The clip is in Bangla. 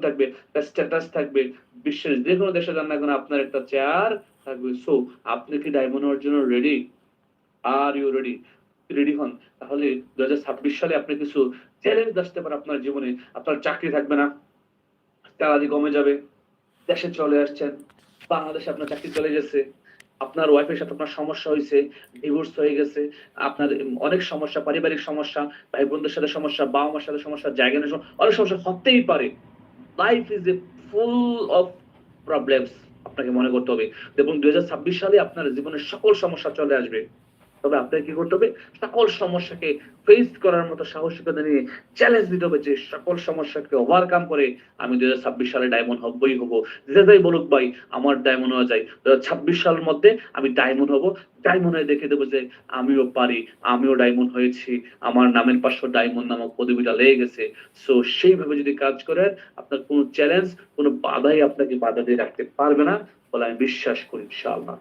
থাকবে, তার স্ট্যাটাস থাকবে, বিশ্বের যে কোনো দেশে যান না কেন আপনার একটা চেয়ার থাকবে। সো আপনি কি ডায়মন্ড হওয়ার জন্য ready? Are you ready? Ready হন। তাহলে 2026 সালে আপনি কিছু চ্যালেঞ্জ আসতে পারে আপনার জীবনে। আপনার চাকরি থাকবে না, স্যালারি কমে যাবে, দেশে চলে আসছেন, বাংলাদেশে আপনার চাকরি চলে গেছে, আপনার ওয়াইফের সাথে আপনার সমস্যা হয়েছে, ডিভোর্স হয়ে গেছে, আপনার অনেক সমস্যা, পারিবারিক সমস্যা, ভাই বোনদের সাথে সমস্যা, বাবা মার সাথে সমস্যা, জায়গা নিয়ে অনেক সমস্যা হতেই পারে। Life is a full of problems, আপনাকে মনে করতে হবে। এবং 2026 সালে আপনার জীবনের সকল সমস্যা চলে আসবে। তবে আপনাকে কি করতে হবে? সকল সমস্যাকে ফেস করার মতো সাহসিকতা নিয়ে চ্যালেঞ্জ দিতে হবে যে সকল সমস্যাকে ওভারকাম করে আমি 2026 সালে ডায়মন্ড হবই হব। যে যাই বলুক ভাই আমার ডায়মন্ড হওয়া যায়। 2026 সালের মধ্যে আমি ডায়মন্ড হব। ডায়মন্ড হয়ে দেখে দেবো যে আমিও পারি, আমিও ডায়মন্ড হয়েছি। আমার নামের পাশে ডায়মন্ড নামক পদবিটা লেগে গেছে। সো সেইভাবে যদি কাজ করেন আপনার কোনো চ্যালেঞ্জ, কোনো বাধাই আপনাকে বাধা দিয়ে রাখতে পারবে না বলে আমি বিশ্বাস করি ইনশাআল্লাহ।